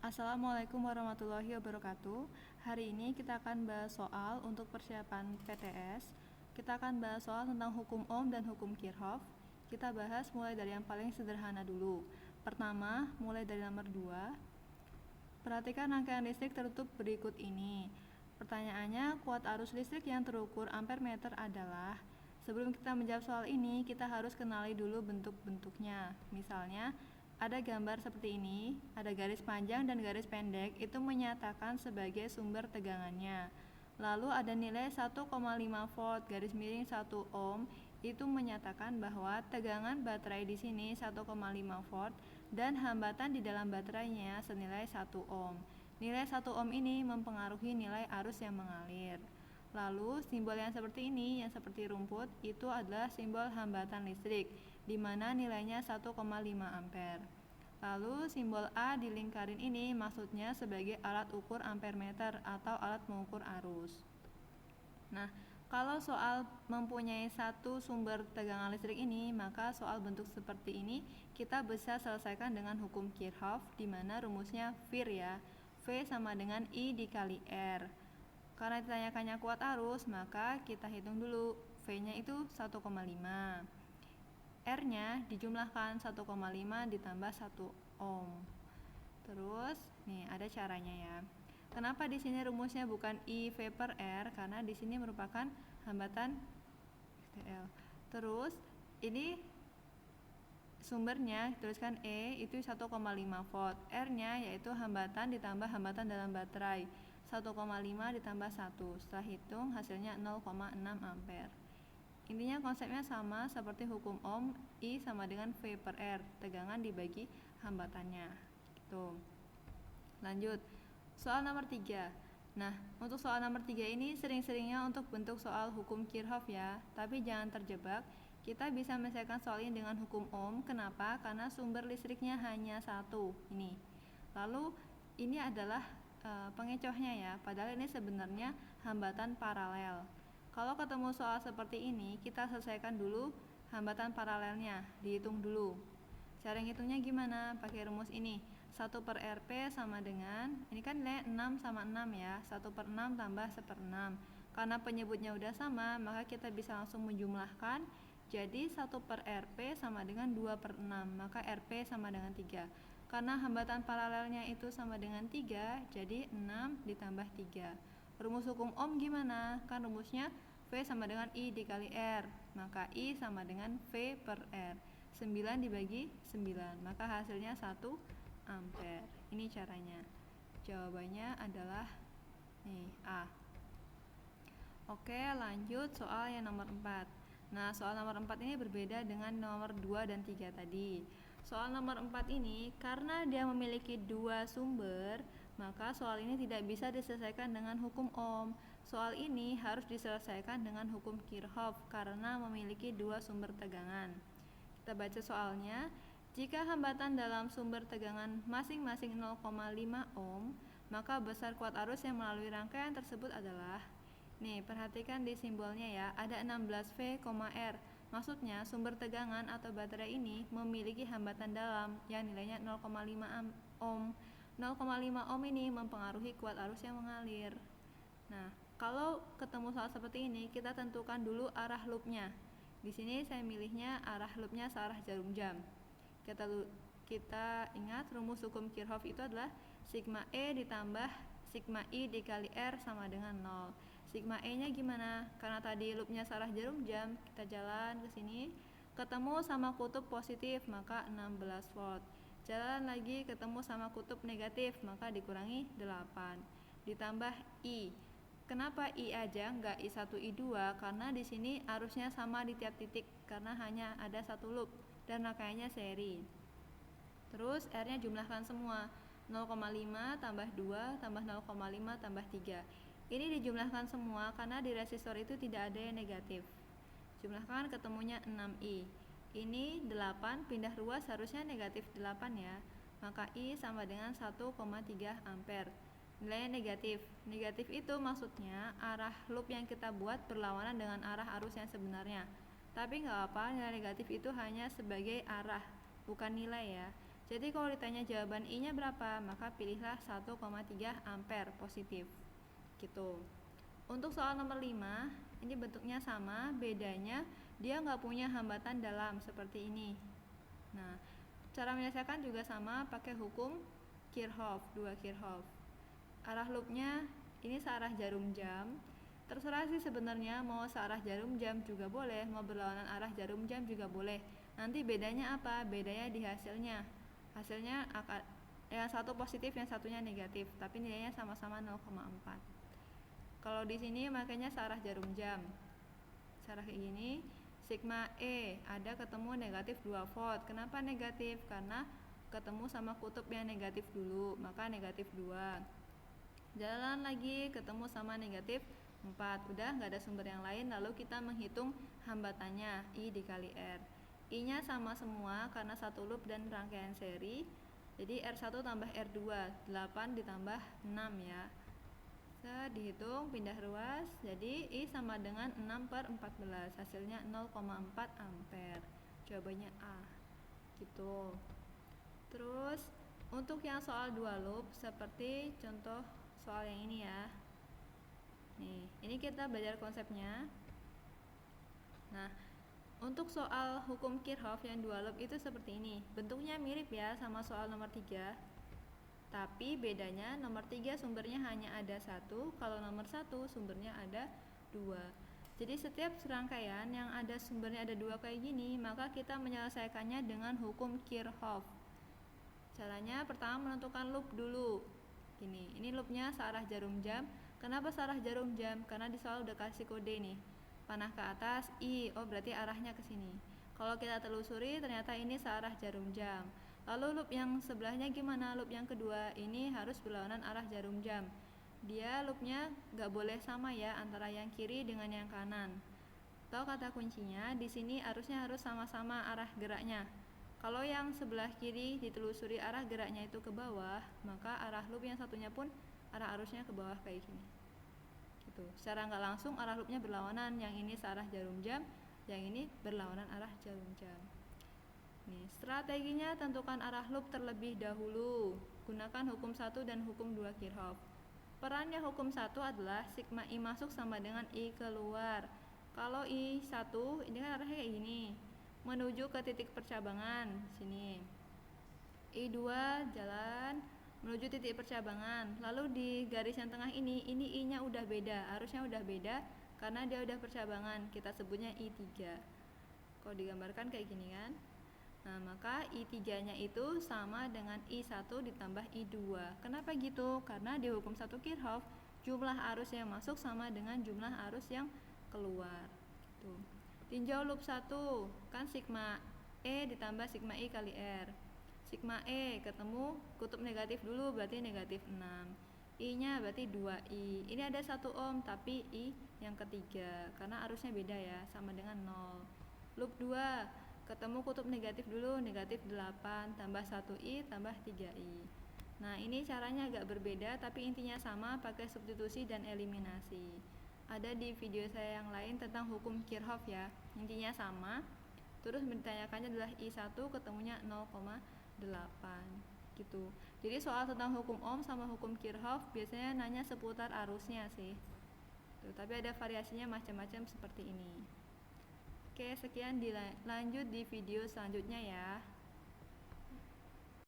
Assalamualaikum warahmatullahi wabarakatuh. Hari ini kita akan bahas soal untuk persiapan PTS. Kita akan bahas soal tentang hukum Ohm dan hukum Kirchhoff. Kita bahas mulai dari yang paling sederhana dulu. Pertama, mulai dari nomor 2. Perhatikan rangkaian listrik tertutup berikut ini. Pertanyaannya, kuat arus listrik yang terukur ampere meter adalah. Sebelum kita menjawab soal ini, kita harus kenali dulu bentuk-bentuknya. Misalnya, ada gambar seperti ini, ada garis panjang dan garis pendek, itu menyatakan sebagai sumber tegangannya. Lalu ada nilai 1,5 volt garis miring 1 ohm, itu menyatakan bahwa tegangan baterai di sini 1,5 volt dan hambatan di dalam baterainya senilai 1 ohm. Nilai 1 ohm ini mempengaruhi nilai arus yang mengalir. Lalu simbol yang seperti ini, yang seperti rumput, itu adalah simbol hambatan listrik, di mana nilainya 1,5 ampere. Lalu simbol A di lingkaran ini maksudnya sebagai alat ukur ampere meter atau alat mengukur arus. Nah, kalau soal mempunyai satu sumber tegangan listrik ini, maka soal bentuk seperti ini kita bisa selesaikan dengan hukum Kirchhoff, di mana rumusnya VIR ya. V sama dengan I dikali R. Karena ditanyakannya kuat arus, maka kita hitung dulu. V-nya itu 1,5. R-nya dijumlahkan 1,5 ditambah 1 ohm. Terus, nih ada caranya ya. Kenapa di sini rumusnya bukan IV per R? Karena di sini merupakan hambatan STL. Terus, ini sumbernya tuliskan E itu 1,5 volt. R-nya yaitu hambatan ditambah hambatan dalam baterai. 1,5 ditambah 1. Setelah hitung hasilnya 0,6 ampere. Intinya konsepnya sama seperti hukum Ohm, I sama dengan V per R, tegangan dibagi hambatannya. Gitu. Lanjut, soal nomor 3. Nah, untuk soal nomor 3 ini sering-seringnya untuk bentuk soal hukum Kirchhoff ya, tapi jangan terjebak. Kita bisa menyelesaikan soal ini dengan hukum Ohm. Kenapa? Karena sumber listriknya hanya satu, ini. Lalu, ini adalah pengecohnya ya, padahal ini sebenarnya hambatan paralel. Kalau ketemu soal seperti ini, kita selesaikan dulu hambatan paralelnya, dihitung dulu. Cara ngitungnya gimana? Pakai rumus ini. 1 per Rp sama dengan, ini kan nilai 6 sama 6 ya, 1 per 6 tambah 1 per 6. Karena penyebutnya udah sama, maka kita bisa langsung menjumlahkan. Jadi 1 per Rp sama dengan 2 per 6, maka Rp sama dengan 3. Karena hambatan paralelnya itu sama dengan 3, jadi 6 ditambah 3. Rumus hukum Ohm gimana? Kan rumusnya V sama dengan I dikali R, maka I sama dengan V per R. 9 dibagi 9, maka hasilnya 1 ampere. Ini caranya. Jawabannya adalah nih, A. Oke, lanjut soal yang nomor 4. Nah, soal nomor 4 ini berbeda dengan nomor 2 dan 3 tadi. Soal nomor 4 ini, karena dia memiliki dua sumber, maka soal ini tidak bisa diselesaikan dengan hukum Ohm. Soal ini harus diselesaikan dengan hukum Kirchhoff karena memiliki dua sumber tegangan. Kita baca soalnya. Jika hambatan dalam sumber tegangan masing-masing 0,5 ohm, maka besar kuat arus yang melalui rangkaian tersebut adalah, nih perhatikan di simbolnya ya, ada 16V, R. Maksudnya sumber tegangan atau baterai ini memiliki hambatan dalam yang nilainya 0,5 ohm. 0,5 ohm ini mempengaruhi kuat arus yang mengalir. Nah, kalau ketemu soal seperti ini, kita tentukan dulu arah loopnya. Di sini saya milihnya arah loopnya searah jarum jam. Kita ingat rumus hukum Kirchhoff itu adalah sigma E ditambah sigma I dikali R sama dengan 0. Sigma E nya gimana? Karena tadi loopnya searah jarum jam, kita jalan ke sini, ketemu sama kutub positif, maka 16 volt. Jalan lagi ketemu sama kutub negatif, maka dikurangi 8. Ditambah I. Kenapa I aja, nggak I1, I2? Karena di sini arusnya sama di tiap titik, karena hanya ada satu loop dan rangkaiannya seri. Terus R-nya jumlahkan semua. 0,5 tambah 2 tambah 0,5 tambah 3. Ini dijumlahkan semua karena di resistor itu tidak ada yang negatif. Jumlahkan ketemunya 6I. Ini 8 pindah ruas harusnya negatif 8 ya. Maka I sama dengan 1,3 ampere. Nilainya negatif. Negatif itu maksudnya arah loop yang kita buat berlawanan dengan arah arus yang sebenarnya. Tapi nggak apa, nilai negatif itu hanya sebagai arah, bukan nilai ya. Jadi kalau ditanya jawaban I-nya berapa, maka pilihlah 1,3 ampere positif. Gitu. Untuk soal nomor 5, ini bentuknya sama, bedanya dia nggak punya hambatan dalam seperti ini. Nah, cara menyelesaikan juga sama, pakai hukum Kirchhoff, 2 Kirchhoff. Arah loopnya ini searah jarum jam. Terserah sih sebenarnya, mau searah jarum jam juga boleh, mau berlawanan arah jarum jam juga boleh. Nanti bedanya apa? Bedanya di hasilnya. Hasilnya yang satu positif, yang satunya negatif, tapi nilainya sama-sama 0,4. Kalau di sini makanya searah jarum jam. Searah kayak gini, sigma E ada ketemu negatif 2 volt. Kenapa negatif? Karena ketemu sama kutub yang negatif dulu, maka negatif 2. Jalan lagi ketemu sama negatif 4. Udah nggak ada sumber yang lain, lalu kita menghitung hambatannya I dikali R. I nya sama semua karena satu loop dan rangkaian seri. Jadi R1 tambah R2, 8 ditambah 6 ya. Dihitung pindah ruas, jadi I sama dengan 6/14, hasilnya 0,4 ampere. Jawabannya A. Gitu. Terus untuk yang soal 2 loop seperti contoh soal yang ini ya. Nih, ini kita belajar konsepnya. Nah, untuk soal hukum Kirchhoff yang 2 loop itu seperti ini. Bentuknya mirip ya sama soal nomor 3. Tapi bedanya nomor 3 sumbernya hanya ada 1, kalau nomor 1 sumbernya ada 2. Jadi setiap serangkaian yang ada sumbernya ada 2 kayak gini, maka kita menyelesaikannya dengan hukum Kirchhoff. Caranya pertama menentukan loop dulu. Gini, ini loopnya searah jarum jam. Kenapa searah jarum jam? Karena di soal udah kasih kode nih. Panah ke atas, I, oh berarti arahnya ke sini. Kalau kita telusuri ternyata ini searah jarum jam. Lalu loop yang sebelahnya gimana? Loop yang kedua ini harus berlawanan arah jarum jam. Dia loopnya gak boleh sama ya antara yang kiri dengan yang kanan. Atau kata kuncinya di sini harusnya harus sama-sama arah geraknya. Kalau yang sebelah kiri ditelusuri arah geraknya itu ke bawah, maka arah loop yang satunya pun arah arusnya ke bawah kayak gini. Gitu. Secara nggak langsung arah loopnya berlawanan, yang ini searah jarum jam, yang ini berlawanan arah jarum jam. Nih, strateginya tentukan arah loop terlebih dahulu. Gunakan hukum 1 dan hukum 2 Kirchhoff. Perannya hukum 1 adalah sigma I masuk sama dengan I keluar. Kalau I1 ini kan arahnya kayak gini, menuju ke titik percabangan sini. I2 jalan menuju titik percabangan. Lalu di garis yang tengah ini I-nya udah beda, arusnya udah beda karena dia udah percabangan. Kita sebutnya I3. Kalau digambarkan kayak gini kan. Nah, maka I3-nya itu sama dengan I1 ditambah I2. Kenapa gitu? Karena di hukum 1 Kirchhoff, jumlah arus yang masuk sama dengan jumlah arus yang keluar. Tuh. Tinjau loop 1, kan sigma E ditambah sigma I kali R. Sigma E ketemu kutub negatif dulu berarti negatif 6. I-nya berarti 2I. Ini ada 1 ohm tapi I yang ketiga karena arusnya beda ya, sama dengan 0. Loop 2, ketemu kutub negatif dulu, negatif 8 tambah 1I tambah 3I. Nah, ini caranya agak berbeda tapi intinya sama, pakai substitusi dan eliminasi. Ada di video saya yang lain tentang hukum Kirchhoff ya, intinya sama. Terus ditanyakannya adalah I1 ketemunya 0,8 gitu. Jadi soal tentang hukum Ohm sama hukum Kirchhoff biasanya nanya seputar arusnya sih. Tuh, tapi ada variasinya macam-macam seperti ini. Oke, sekian, dilanjut di video selanjutnya ya.